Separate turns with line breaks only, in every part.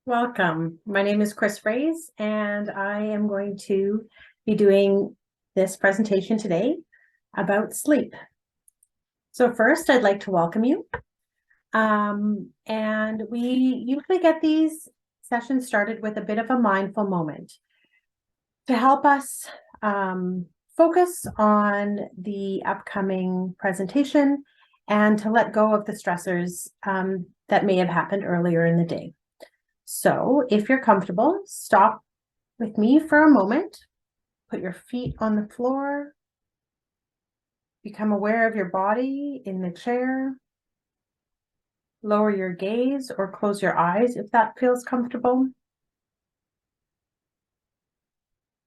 Welcome. My name is Chris Fraze, and I am going to be doing this presentation today about sleep. So first, I'd like to welcome you. And we usually get these sessions started with a bit of a mindful moment to help us focus on the upcoming presentation and to let go of the stressors that may have happened earlier in the day. So if you're comfortable, stop with me for a moment, put your feet on the floor, become aware of your body in the chair, lower your gaze or close your eyes if that feels comfortable,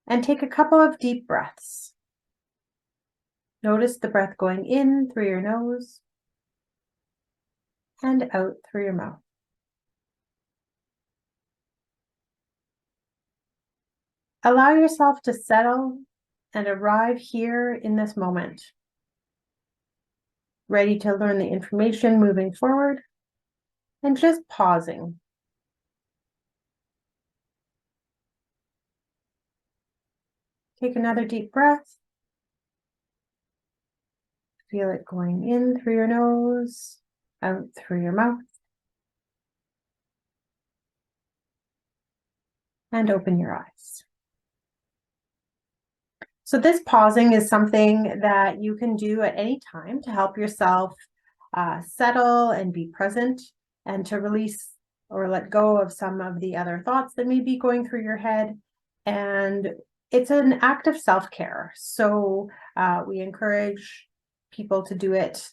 and take a couple of deep breaths. Notice the breath going in through your nose and out through your mouth. Allow yourself to settle and arrive here in this moment, ready to learn the information moving forward, and just pausing. Take another deep breath. Feel it going in through your nose, out through your mouth, and open your eyes. So this pausing is something that you can do at any time to help yourself settle and be present and to release or let go of some of the other thoughts that may be going through your head. And it's an act of self-care. So we encourage people to do it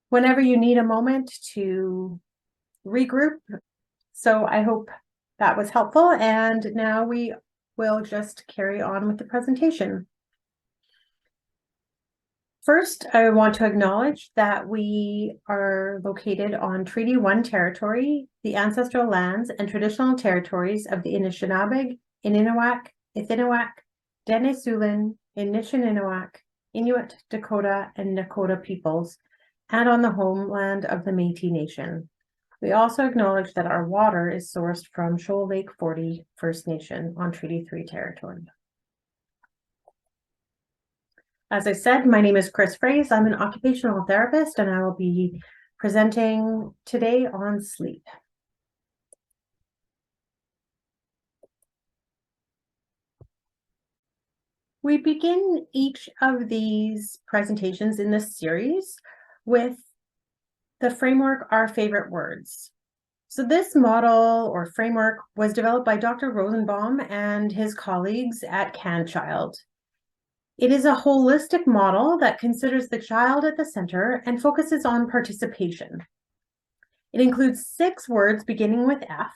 whenever you need a moment to regroup. So I hope that was helpful. And now we will just carry on with the presentation. First, I want to acknowledge that we are located on Treaty 1 territory, the ancestral lands and traditional territories of the Anishinaabe, Ininiwak, Ithiniwak, Dene-Sulin, Anishinaabe, Inuit, Dakota, and Nakota peoples, and on the homeland of the Métis Nation. We also acknowledge that our water is sourced from Shoal Lake 40 First Nation on Treaty 3 territory. As I said, my name is Chris Fraze. I'm an occupational therapist, and I will be presenting today on sleep. We begin each of these presentations in this series with the framework, Our Favorite Words. So this model or framework was developed by Dr. Rosenbaum and his colleagues at CanChild. It is a holistic model that considers the child at the center and focuses on participation. It includes 6 words beginning with F,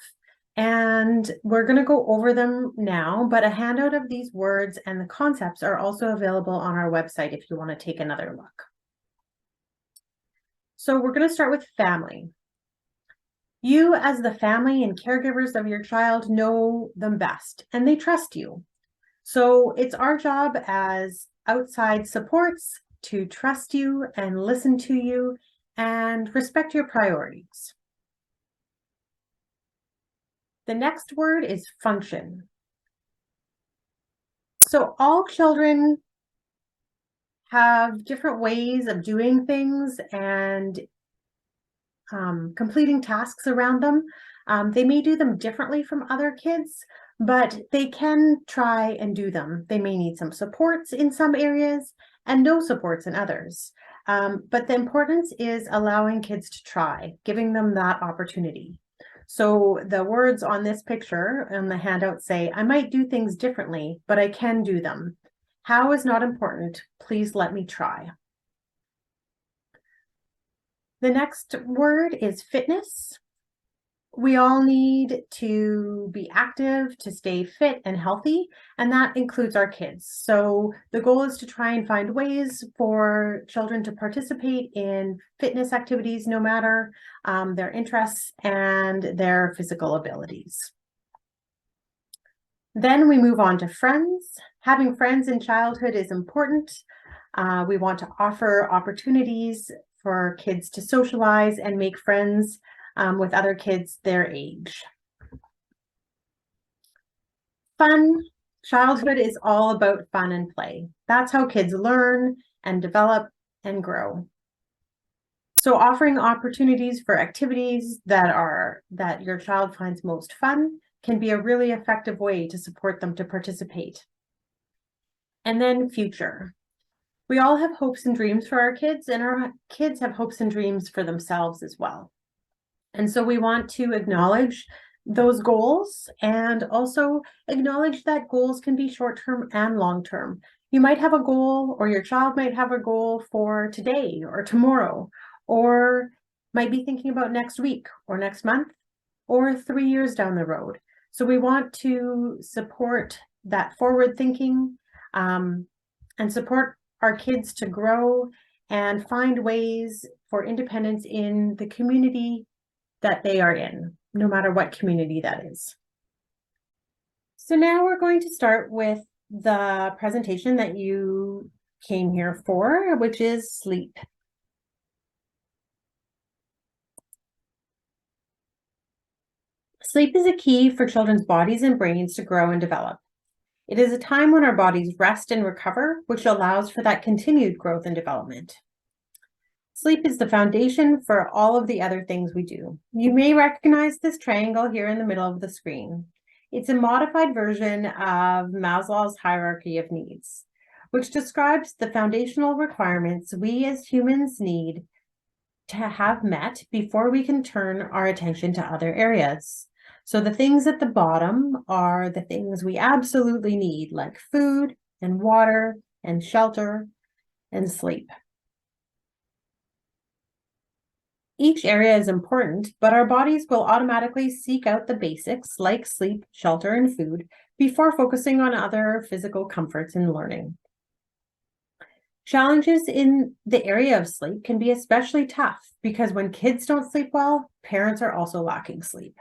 and we're going to go over them now, but a handout of these words and the concepts are also available on our website if you want to take another look. So we're going to start with family. You, as the family and caregivers of your child, know them best, and they trust you. So it's our job as outside supports to trust you and listen to you and respect your priorities. The next word is function. So all children have different ways of doing things and completing tasks around them. They may do them differently from other kids, but they can try and do them. They may need some supports in some areas and no supports in others. But the importance is allowing kids to try, giving them that opportunity. So the words on this picture on the handout say, I might do things differently, but I can do them. How is not important. Please let me try. The next word is fitness. We all need to be active to stay fit and healthy, and that includes our kids. So the goal is to try and find ways for children to participate in fitness activities, no matter their interests and their physical abilities. Then we move on to friends. Having friends in childhood is important. We want to offer opportunities for kids to socialize and make friends with other kids their age. Fun. Childhood is all about fun and play. That's how kids learn and develop and grow. So offering opportunities for activities that your child finds most fun can be a really effective way to support them to participate. And then future. We all have hopes and dreams for our kids, and our kids have hopes and dreams for themselves as well. And so we want to acknowledge those goals and also acknowledge that goals can be short-term and long-term. You might have a goal, or your child might have a goal for today or tomorrow, or might be thinking about next week or next month or 3 years down the road. So we want to support that forward thinking and support our kids to grow and find ways for independence in the community that they are in, no matter what community that is. So now we're going to start with the presentation that you came here for, which is sleep. Sleep is a key for children's bodies and brains to grow and develop. It is a time when our bodies rest and recover, which allows for that continued growth and development. Sleep is the foundation for all of the other things we do. You may recognize this triangle here in the middle of the screen. It's a modified version of Maslow's hierarchy of needs, which describes the foundational requirements we as humans need to have met before we can turn our attention to other areas. So the things at the bottom are the things we absolutely need, like food and water and shelter and sleep. Each area is important, but our bodies will automatically seek out the basics like sleep, shelter, and food before focusing on other physical comforts and learning. Challenges in the area of sleep can be especially tough because when kids don't sleep well, parents are also lacking sleep.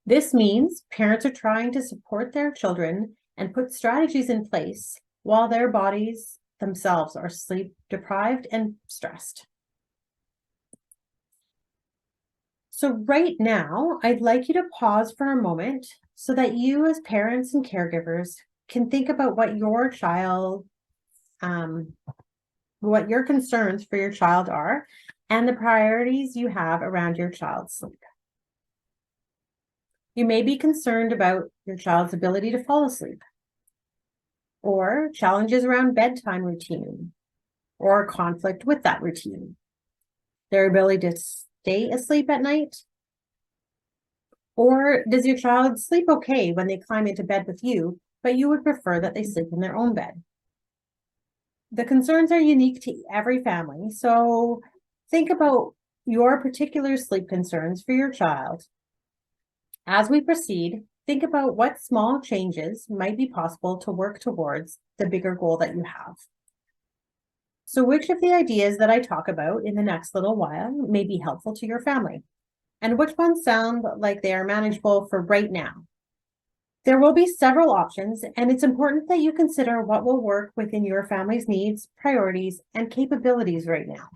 This means parents are trying to support their children and put strategies in place while their bodies themselves are sleep deprived and stressed. So right now, I'd like you to pause for a moment so that you as parents and caregivers can think about what your child, what your concerns for your child are and the priorities you have around your child's sleep. You may be concerned about your child's ability to fall asleep, or challenges around bedtime routine, or conflict with that routine, their ability to stay asleep at night? Or does your child sleep okay when they climb into bed with you, but you would prefer that they sleep in their own bed? The concerns are unique to every family, so think about your particular sleep concerns for your child. As we proceed, think about what small changes might be possible to work towards the bigger goal that you have. So which of the ideas that I talk about in the next little while may be helpful to your family? And which ones sound like they are manageable for right now? There will be several options, and it's important that you consider what will work within your family's needs, priorities, and capabilities right now.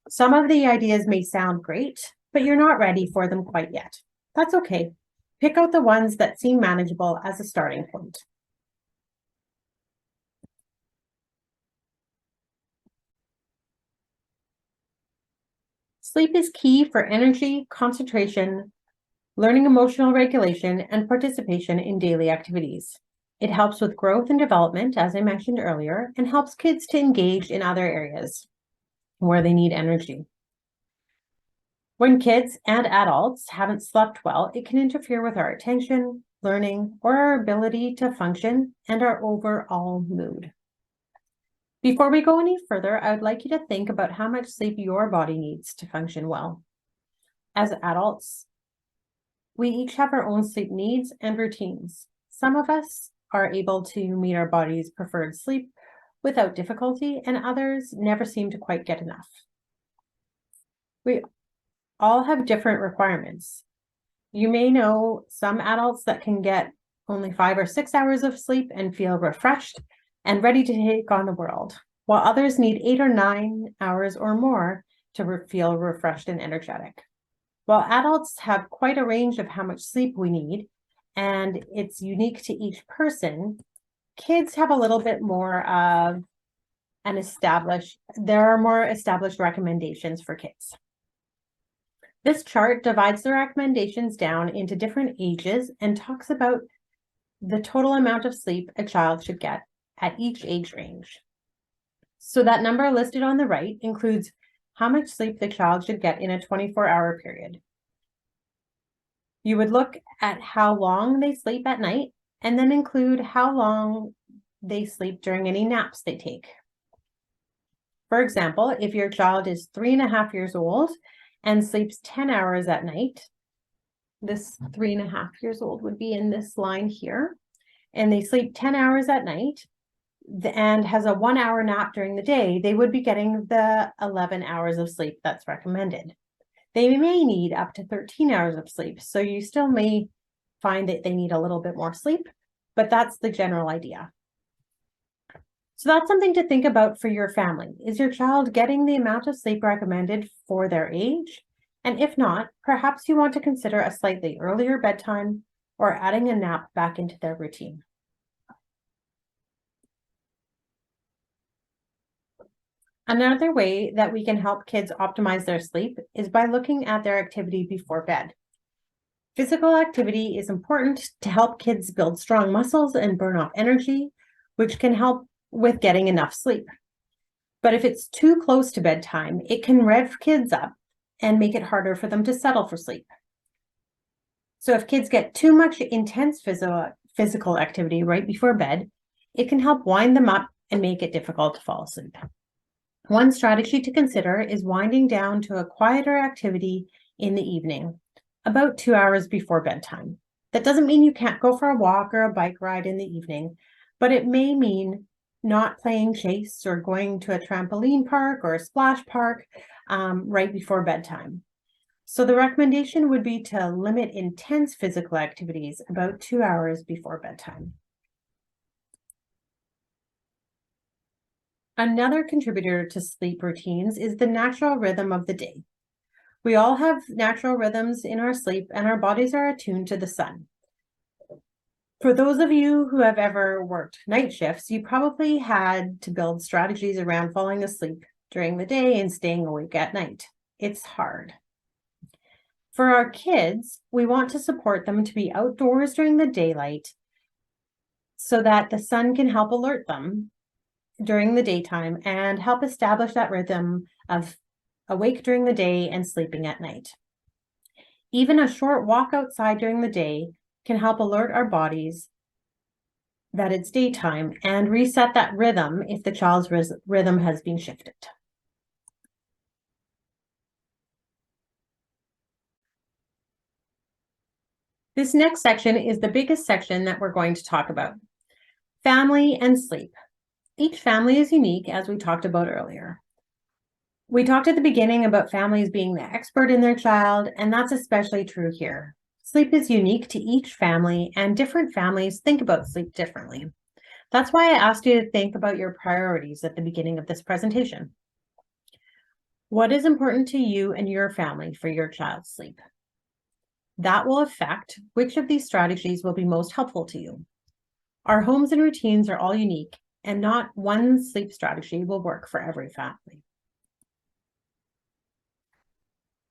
Some of the ideas may sound great, but you're not ready for them quite yet. That's okay. Pick out the ones that seem manageable as a starting point. Sleep is key for energy, concentration, learning emotional regulation, and participation in daily activities. It helps with growth and development, as I mentioned earlier, and helps kids to engage in other areas where they need energy. When kids and adults haven't slept well, it can interfere with our attention, learning, or our ability to function and our overall mood. Before we go any further, I would like you to think about how much sleep your body needs to function well. As adults, we each have our own sleep needs and routines. Some of us are able to meet our body's preferred sleep without difficulty, and others never seem to quite get enough. We all have different requirements. You may know some adults that can get only 5 or 6 hours of sleep and feel refreshed and ready to take on the world, while others need 8 or 9 hours or more to feel refreshed and energetic. While adults have quite a range of how much sleep we need, and it's unique to each person, kids have a little bit more of there are more established recommendations for kids. This chart divides the recommendations down into different ages and talks about the total amount of sleep a child should get at each age range. So that number listed on the right includes how much sleep the child should get in a 24-hour period. You would look at how long they sleep at night and then include how long they sleep during any naps they take. For example, if your child is 3.5 years old and sleeps 10 hours at night, this 3.5 years old would be in this line here, and they sleep 10 hours at night and has a 1-hour nap during the day, they would be getting the 11 hours of sleep that's recommended. They may need up to 13 hours of sleep, so you still may find that they need a little bit more sleep, but that's the general idea. So that's something to think about for your family. Is your child getting the amount of sleep recommended for their age? And if not, perhaps you want to consider a slightly earlier bedtime or adding a nap back into their routine. Another way that we can help kids optimize their sleep is by looking at their activity before bed. Physical activity is important to help kids build strong muscles and burn off energy, which can help with getting enough sleep. But if it's too close to bedtime, it can rev kids up and make it harder for them to settle for sleep. So if kids get too much intense physical activity right before bed, it can help wind them up and make it difficult to fall asleep. One strategy to consider is winding down to a quieter activity in the evening, about 2 hours before bedtime. That doesn't mean you can't go for a walk or a bike ride in the evening, but it may mean not playing chase or going to a trampoline park or a splash park right before bedtime. So the recommendation would be to limit intense physical activities about 2 hours before bedtime. Another contributor to sleep routines is the natural rhythm of the day. We all have natural rhythms in our sleep, and our bodies are attuned to the sun. For those of you who have ever worked night shifts, you probably had to build strategies around falling asleep during the day and staying awake at night. It's hard. For our kids, we want to support them to be outdoors during the daylight so that the sun can help alert them during the daytime and help establish that rhythm of awake during the day and sleeping at night. Even a short walk outside during the day can help alert our bodies that it's daytime and reset that rhythm if the child's rhythm has been shifted. This next section is the biggest section that we're going to talk about: family and sleep. Each family is unique, as we talked about earlier. We talked at the beginning about families being the expert in their child, and that's especially true here. Sleep is unique to each family, and different families think about sleep differently. That's why I asked you to think about your priorities at the beginning of this presentation. What is important to you and your family for your child's sleep? That will affect which of these strategies will be most helpful to you. Our homes and routines are all unique, and not one sleep strategy will work for every family.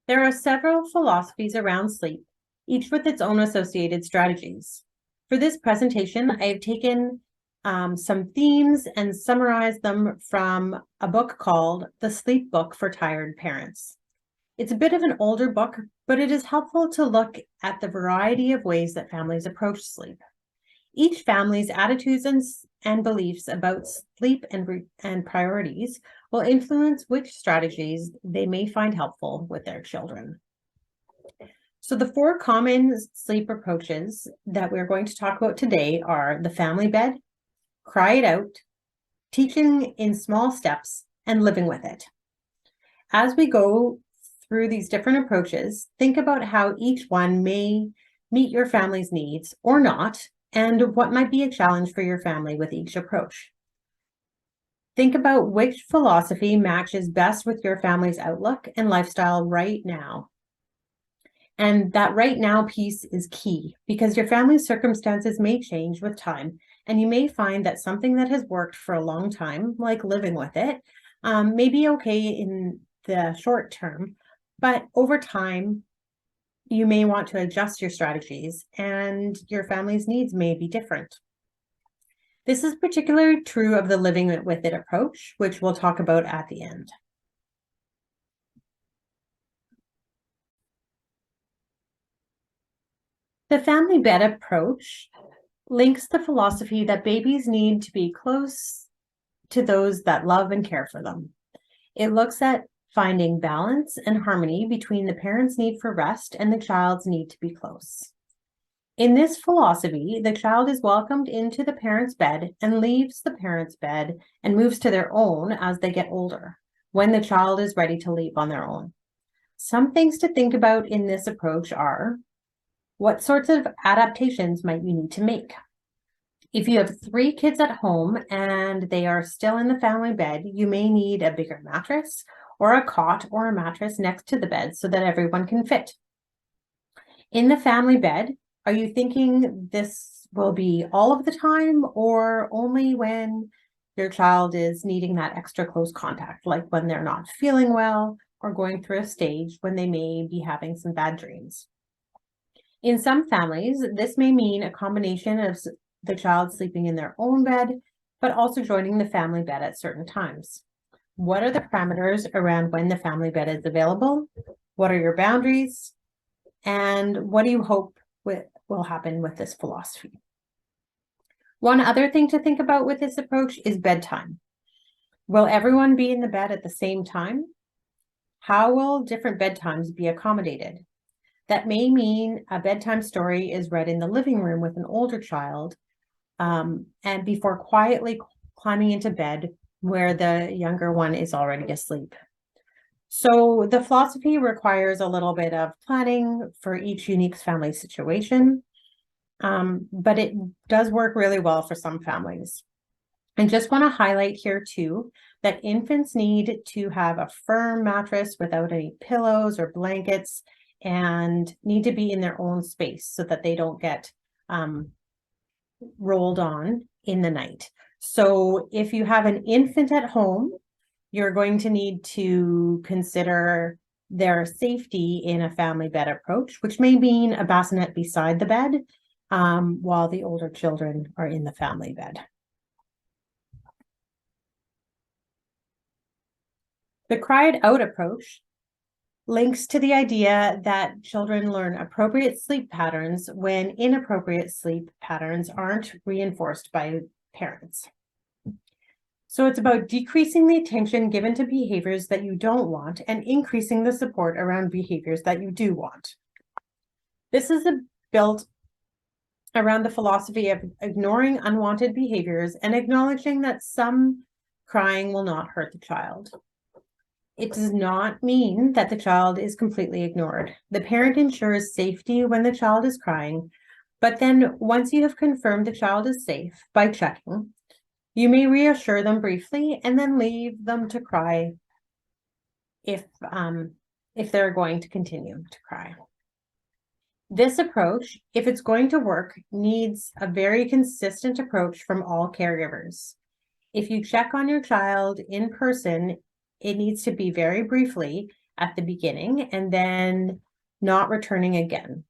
There are several philosophies around sleep, each with its own associated strategies. For this presentation, I have taken some themes and summarized them from a book called The Sleep Book for Tired Parents. It's a bit of an older book, but it is helpful to look at the variety of ways that families approach sleep. Each family's attitudes and beliefs about sleep and priorities will influence which strategies they may find helpful with their children. So the 4 common sleep approaches that we're going to talk about today are the family bed, cry it out, teaching in small steps, and living with it. As we go through these different approaches, think about how each one may meet your family's needs or not, and what might be a challenge for your family with each approach. Think about which philosophy matches best with your family's outlook and lifestyle right now. And that right now piece is key because your family's circumstances may change with time. And you may find that something that has worked for a long time, like living with it, may be okay in the short term, but over time, you may want to adjust your strategies and your family's needs may be different. This is particularly true of the living with it approach, which we'll talk about at the end. The family bed approach links the philosophy that babies need to be close to those that love and care for them. It looks at finding balance and harmony between the parent's need for rest and the child's need to be close. In this philosophy, the child is welcomed into the parent's bed and leaves the parent's bed and moves to their own as they get older, when the child is ready to leave on their own. Some things to think about in this approach are: what sorts of adaptations might you need to make? If you have 3 kids at home and they are still in the family bed, you may need a bigger mattress or a cot or a mattress next to the bed so that everyone can fit. In the family bed, are you thinking this will be all of the time or only when your child is needing that extra close contact, like when they're not feeling well or going through a stage when they may be having some bad dreams? In some families, this may mean a combination of the child sleeping in their own bed, but also joining the family bed at certain times. What are the parameters around when the family bed is available? What are your boundaries? And what do you hope will happen with this philosophy? One other thing to think about with this approach is bedtime. Will everyone be in the bed at the same time? How will different bedtimes be accommodated? That may mean a bedtime story is read in the living room with an older child, and before quietly climbing into bed where the younger one is already asleep. So the philosophy requires a little bit of planning for each unique family situation, but it does work really well for some families. I just want to highlight here too that infants need to have a firm mattress without any pillows or blankets and need to be in their own space so that they don't get rolled on in the night. So if you have an infant at home, you're going to need to consider their safety in a family bed approach, which may mean a bassinet beside the bed while the older children are in the family bed. The cried out approach links to the idea that children learn appropriate sleep patterns when inappropriate sleep patterns aren't reinforced by parents. So it's about decreasing the attention given to behaviors that you don't want and increasing the support around behaviors that you do want. This is built around the philosophy of ignoring unwanted behaviors and acknowledging that some crying will not hurt the child. It does not mean that the child is completely ignored. The parent ensures safety when the child is crying, but then once you have confirmed the child is safe by checking, you may reassure them briefly and then leave them to cry if they're going to continue to cry. This approach, if it's going to work, needs a very consistent approach from all caregivers. If you check on your child in person, it needs to be very briefly at the beginning and then not returning again.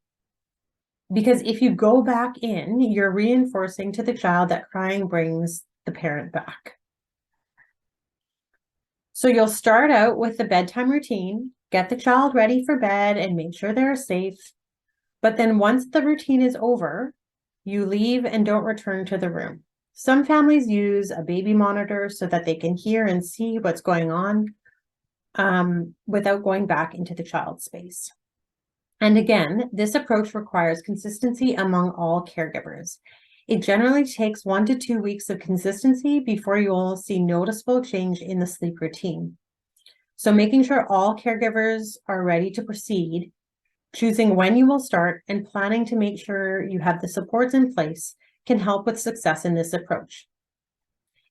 Because if you go back in, you're reinforcing to the child that crying brings the parent back. So you'll start out with the bedtime routine, get the child ready for bed and make sure they're safe. But then once the routine is over, you leave and don't return to the room. Some families use a baby monitor so that they can hear and see what's going on without going back into the child's space. And again, this approach requires consistency among all caregivers. It generally takes 1 to 2 weeks of consistency before you will see noticeable change in the sleep routine. So making sure all caregivers are ready to proceed, choosing when you will start, and planning to make sure you have the supports in place can help with success in this approach.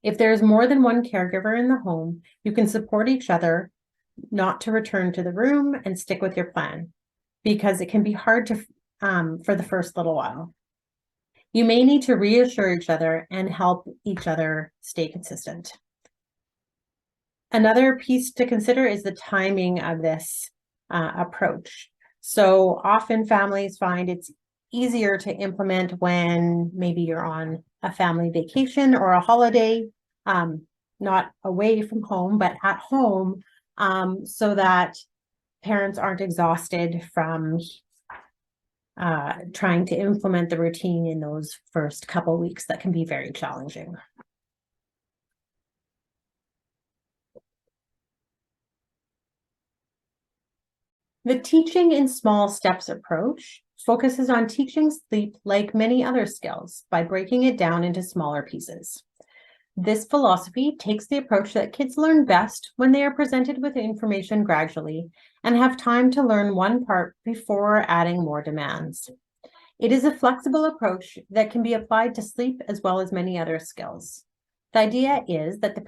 If there's more than one caregiver in the home, you can support each other not to return to the room and stick with your plan. because it can be hard to for the first little while. You may need to reassure each other and help each other stay consistent. Another piece to consider is the timing of this approach. So often families find it's easier to implement when maybe you're on a family vacation or a holiday, not away from home, but at home, so that parents aren't exhausted from trying to implement the routine in those first couple weeks that can be very challenging. The teaching in small steps approach focuses on teaching sleep like many other skills by breaking it down into smaller pieces. This philosophy takes the approach that kids learn best when they are presented with information gradually and have time to learn one part before adding more demands. It is a flexible approach that can be applied to sleep as well as many other skills. The idea is that the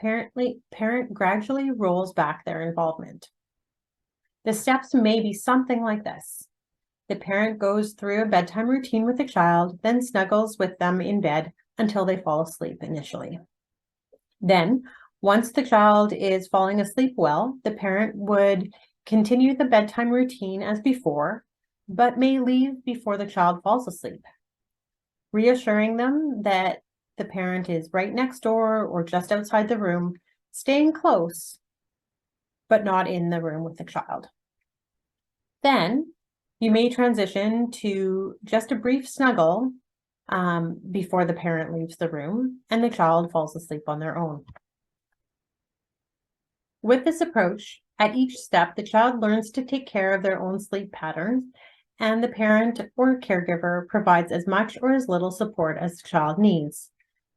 parent gradually rolls back their involvement. The steps may be something like this. The parent goes through a bedtime routine with the child, then snuggles with them in bed until they fall asleep initially. Then, once the child is falling asleep well, the parent would continue the bedtime routine as before, but may leave before the child falls asleep, reassuring them that the parent is right next door or just outside the room, staying close, but not in the room with the child. Then you may transition to just a brief snuggle before the parent leaves the room and the child falls asleep on their own. With this approach, at each step, the child learns to take care of their own sleep patterns, and the parent or caregiver provides as much or as little support as the child needs.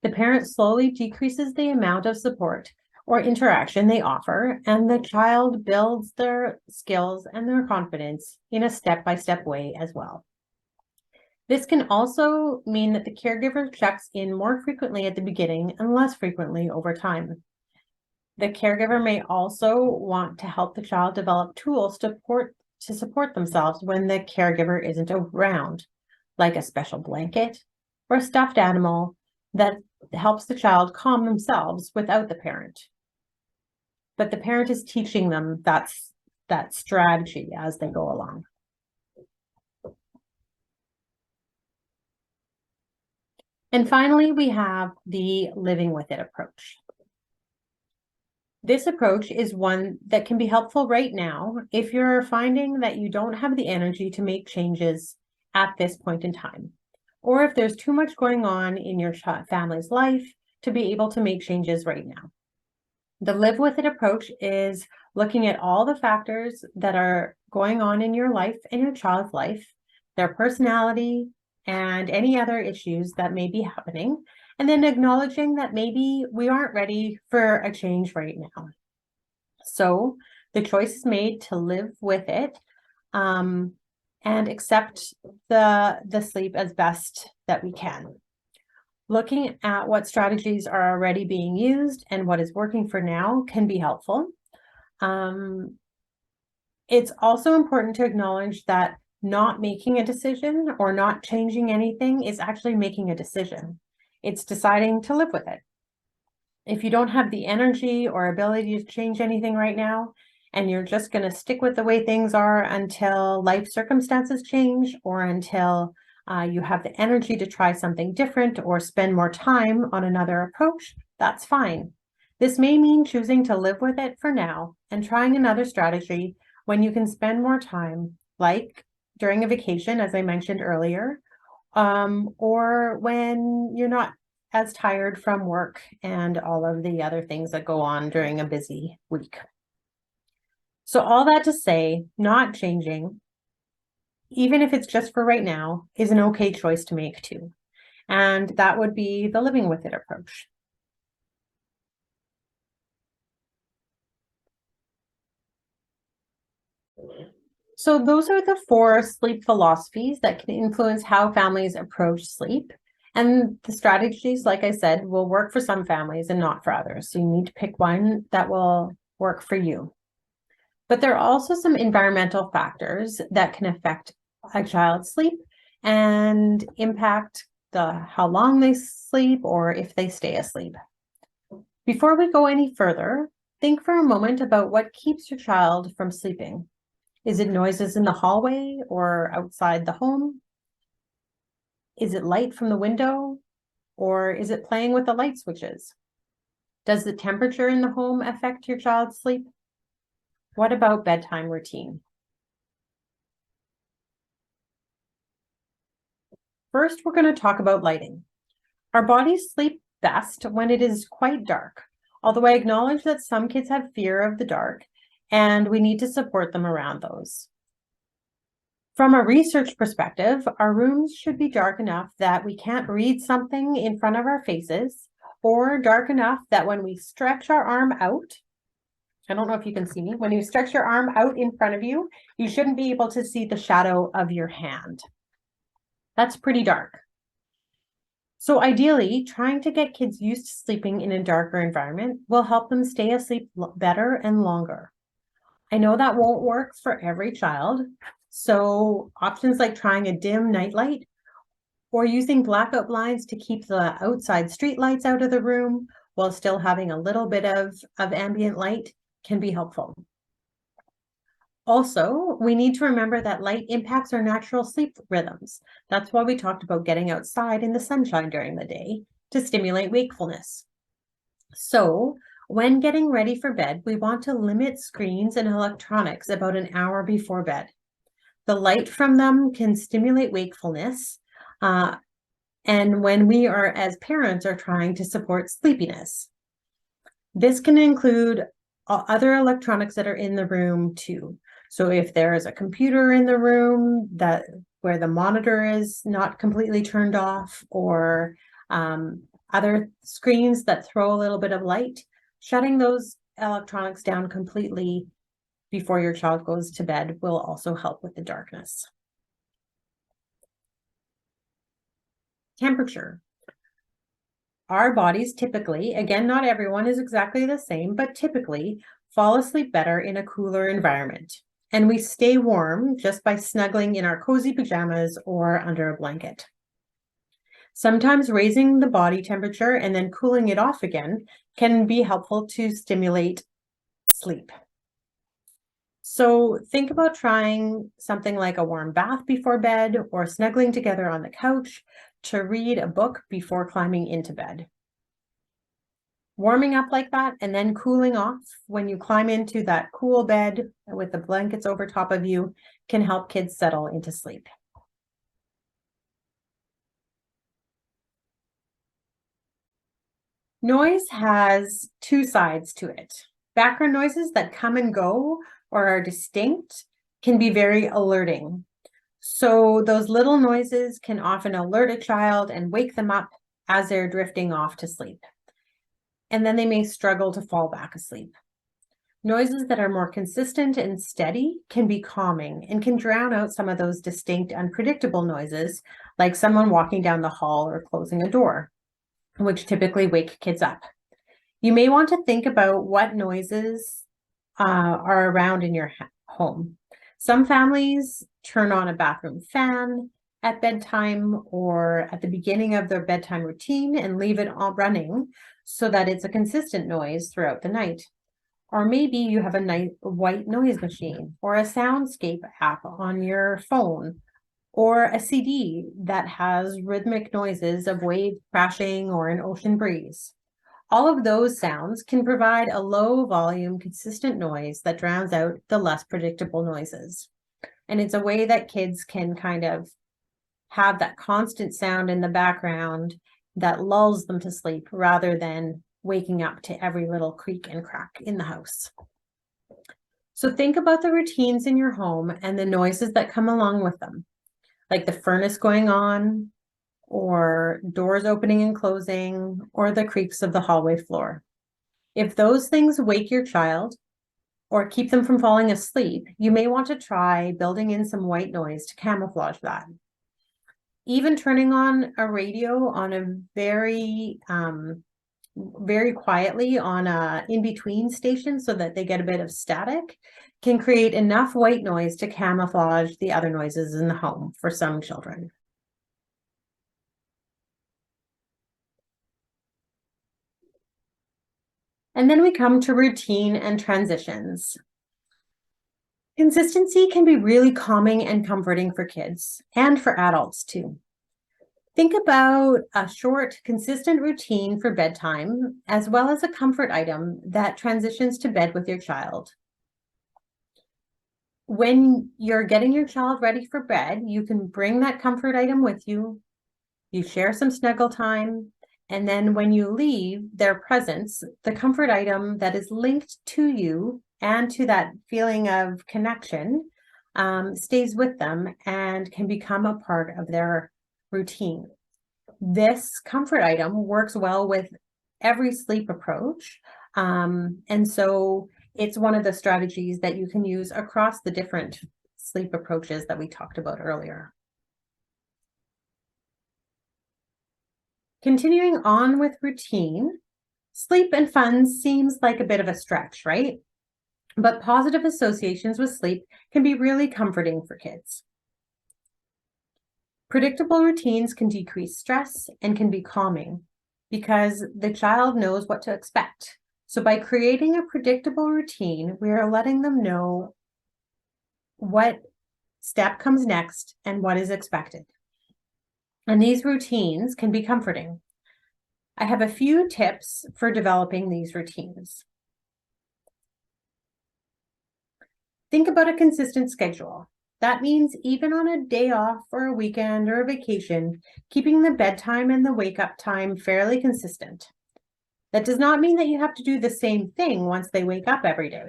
The parent slowly decreases the amount of support or interaction they offer, and the child builds their skills and their confidence in a step-by-step way as well. This can also mean that the caregiver checks in more frequently at the beginning and less frequently over time. The caregiver may also want to help the child develop tools to support themselves when the caregiver isn't around, like a special blanket or a stuffed animal that helps the child calm themselves without the parent. But the parent is teaching them that strategy as they go along. And finally, we have the living with it approach. This approach is one that can be helpful right now if you're finding that you don't have the energy to make changes at this point in time, or if there's too much going on in your family's life to be able to make changes right now. The live with it approach is looking at all the factors that are going on in your life and your child's life, their personality, and any other issues that may be happening, and then acknowledging that maybe we aren't ready for a change right now. So the choice is made to live with it and accept the sleep as best that we can. Looking at what strategies are already being used and what is working for now can be helpful. It's also important to acknowledge that not making a decision or not changing anything is actually making a decision. It's deciding to live with it. If you don't have the energy or ability to change anything right now, and you're just going to stick with the way things are until life circumstances change or until you have the energy to try something different or spend more time on another approach, that's fine. This may mean choosing to live with it for now and trying another strategy when you can spend more time, like during a vacation, as I mentioned earlier, or when you're not as tired from work and all of the other things that go on during a busy week. So all that to say, not changing, even if it's just for right now, is an okay choice to make too. And that would be the living with it approach. So those are the 4 sleep philosophies that can influence how families approach sleep. And the strategies, like I said, will work for some families and not for others. So you need to pick one that will work for you. But there are also some environmental factors that can affect a child's sleep and impact how long they sleep or if they stay asleep. Before we go any further, think for a moment about what keeps your child from sleeping. Is it noises in the hallway or outside the home? Is it light from the window? Or is it playing with the light switches? Does the temperature in the home affect your child's sleep? What about bedtime routine? First, we're going to talk about lighting. Our bodies sleep best when it is quite dark, although I acknowledge that some kids have fear of the dark, and we need to support them around those. From a research perspective, our rooms should be dark enough that we can't read something in front of our faces, or dark enough that when we stretch our arm out, I don't know if you can see me, when you stretch your arm out in front of you, you shouldn't be able to see the shadow of your hand. That's pretty dark. So ideally, trying to get kids used to sleeping in a darker environment will help them stay asleep better and longer. I know that won't work for every child, so options like trying a dim nightlight or using blackout blinds to keep the outside street lights out of the room while still having a little bit of ambient light can be helpful. Also, we need to remember that light impacts our natural sleep rhythms. That's why we talked about getting outside in the sunshine during the day to stimulate wakefulness. So, when getting ready for bed, we want to limit screens and electronics about an hour before bed. The light from them can stimulate wakefulness, and when we are, as parents, are trying to support sleepiness. This can include other electronics that are in the room too. So if there is a computer in the room where the monitor is not completely turned off, or other screens that throw a little bit of light, shutting those electronics down completely before your child goes to bed will also help with the darkness. Temperature. Our bodies typically, again, not everyone is exactly the same, but typically fall asleep better in a cooler environment. And we stay warm just by snuggling in our cozy pajamas or under a blanket. Sometimes raising the body temperature and then cooling it off again can be helpful to stimulate sleep. So think about trying something like a warm bath before bed or snuggling together on the couch to read a book before climbing into bed. Warming up like that and then cooling off when you climb into that cool bed with the blankets over top of you can help kids settle into sleep. Noise has two sides to it. Background noises that come and go or are distinct can be very alerting. So those little noises can often alert a child and wake them up as they're drifting off to sleep. And then they may struggle to fall back asleep. Noises that are more consistent and steady can be calming and can drown out some of those distinct, unpredictable noises, like someone walking down the hall or closing a door, which typically wake kids up. You may want to think about what noises are around in your home. Some families turn on a bathroom fan at bedtime or at the beginning of their bedtime routine and leave it all running so that it's a consistent noise throughout the night. Or maybe you have a white noise machine or a soundscape app on your phone, or a CD that has rhythmic noises of waves crashing or an ocean breeze. All of those sounds can provide a low volume, consistent noise that drowns out the less predictable noises. And it's a way that kids can kind of have that constant sound in the background that lulls them to sleep rather than waking up to every little creak and crack in the house. So think about the routines in your home and the noises that come along with them, like the furnace going on, or doors opening and closing, or the creaks of the hallway floor. If those things wake your child or keep them from falling asleep, you may want to try building in some white noise to camouflage that. Even turning on a radio on a very very quietly on a in-between station so that they get a bit of static can create enough white noise to camouflage the other noises in the home for some children. And then we come to routine and transitions. Consistency can be really calming and comforting for kids and for adults too. Think about a short, consistent routine for bedtime, as well as a comfort item that transitions to bed with your child. When you're getting your child ready for bed, you can bring that comfort item with you. You share some snuggle time, and then when you leave their presence, the comfort item that is linked to you and to that feeling of connection stays with them and can become a part of their routine. This comfort item works well with every sleep approach. And so it's one of the strategies that you can use across the different sleep approaches that we talked about earlier. Continuing on with routine, sleep and fun seems like a bit of a stretch, right? But positive associations with sleep can be really comforting for kids. Predictable routines can decrease stress and can be calming because the child knows what to expect. So by creating a predictable routine, we are letting them know what step comes next and what is expected. And these routines can be comforting. I have a few tips for developing these routines. Think about a consistent schedule. That means even on a day off or a weekend or a vacation, keeping the bedtime and the wake up time fairly consistent. That does not mean that you have to do the same thing once they wake up every day.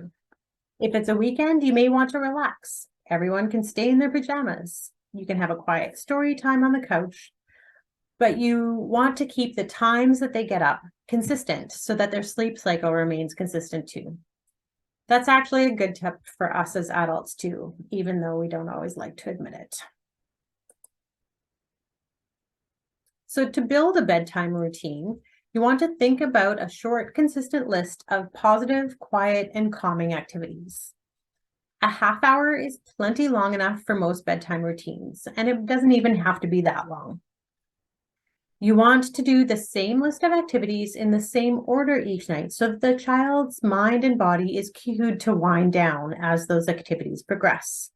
If it's a weekend, you may want to relax. Everyone can stay in their pajamas. You can have a quiet story time on the couch, but you want to keep the times that they get up consistent so that their sleep cycle remains consistent too. That's actually a good tip for us as adults too, even though we don't always like to admit it. So to build a bedtime routine, you want to think about a short, consistent list of positive, quiet, and calming activities. A half hour is plenty long enough for most bedtime routines, and it doesn't even have to be that long. You want to do the same list of activities in the same order each night so that the child's mind and body is cued to wind down as those activities progress.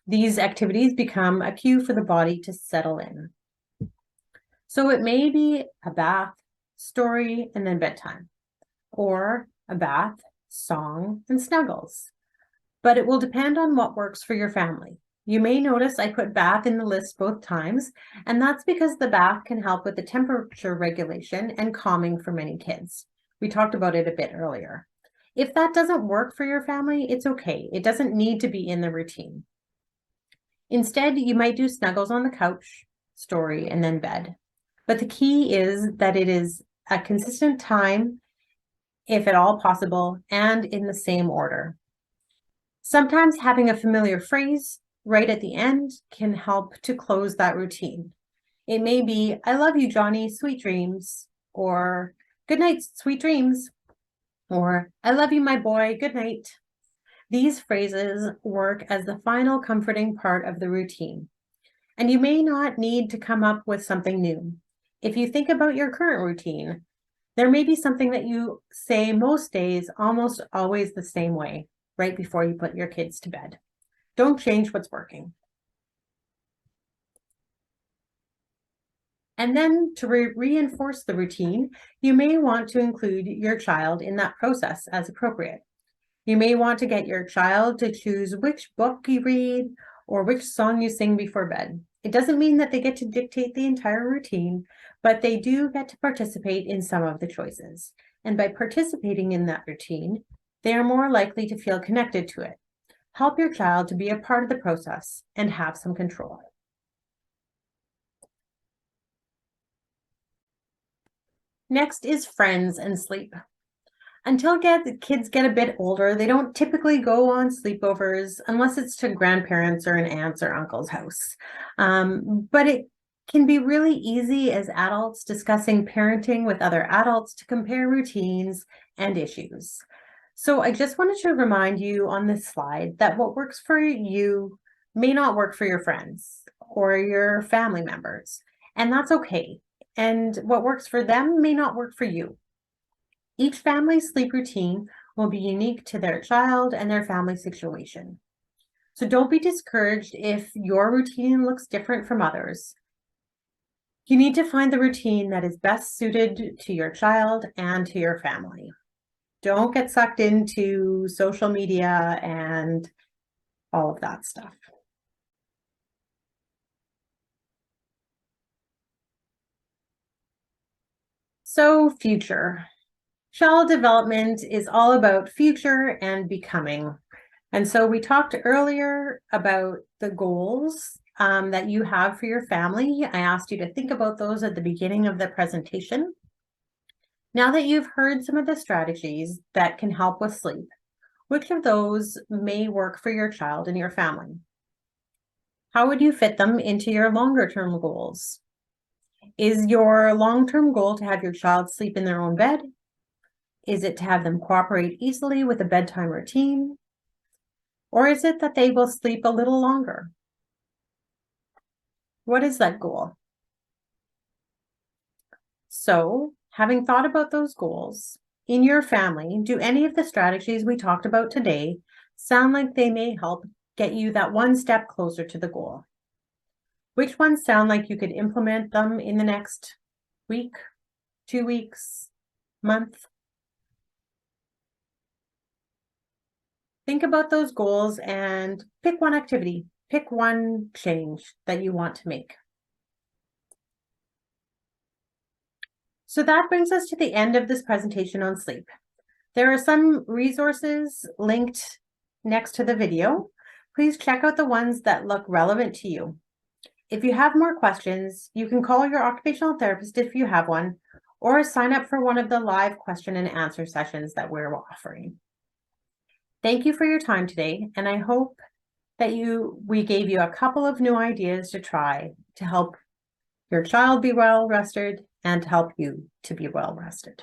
These activities become a cue for the body to settle in. So it may be a bath, story, and then bedtime, or a bath, song, and snuggles. But it will depend on what works for your family. You may notice I put bath in the list both times, and that's because the bath can help with the temperature regulation and calming for many kids. We talked about it a bit earlier. If that doesn't work for your family, it's okay. It doesn't need to be in the routine. Instead, you might do snuggles on the couch, story, and then bed. But the key is that it is a consistent time, if at all possible, and in the same order. Sometimes having a familiar phrase right at the end can help to close that routine. It may be, I love you, Johnny, sweet dreams, or good night, sweet dreams, or I love you, my boy, good night. These phrases work as the final comforting part of the routine, and you may not need to come up with something new. If you think about your current routine, there may be something that you say most days, almost always the same way, right before you put your kids to bed. Don't change what's working. And then to reinforce the routine, you may want to include your child in that process as appropriate. You may want to get your child to choose which book you read or which song you sing before bed. It doesn't mean that they get to dictate the entire routine, but they do get to participate in some of the choices. And by participating in that routine, they are more likely to feel connected to it. Help your child to be a part of the process and have some control. Next is friends and sleep. Until kids get a bit older, they don't typically go on sleepovers unless it's to grandparents or an aunt's or uncle's house. But it can be really easy as adults discussing parenting with other adults to compare routines and issues. So I just wanted to remind you on this slide that what works for you may not work for your friends or your family members, and that's okay. And what works for them may not work for you. Each family's sleep routine will be unique to their child and their family situation. So don't be discouraged if your routine looks different from others. You need to find the routine that is best suited to your child and to your family. Don't get sucked into social media and all of that stuff. So, future. Child development is all about future and becoming. And so we talked earlier about the goals that you have for your family. I asked you to think about those at the beginning of the presentation. Now that you've heard some of the strategies that can help with sleep, which of those may work for your child and your family? How would you fit them into your longer term goals? Is your long-term goal to have your child sleep in their own bed? Is it to have them cooperate easily with a bedtime routine? Or is it that they will sleep a little longer? What is that goal? So, having thought about those goals, in your family, do any of the strategies we talked about today sound like they may help get you that one step closer to the goal? Which ones sound like you could implement them in the next week, 2 weeks, month? Think about those goals and pick one activity, pick one change that you want to make. So that brings us to the end of this presentation on sleep. There are some resources linked next to the video. Please check out the ones that look relevant to you. If you have more questions, you can call your occupational therapist if you have one, or sign up for one of the live question and answer sessions that we're offering. Thank you for your time today, and I hope that we gave you a couple of new ideas to try to help your child be well rested and to help you to be well rested.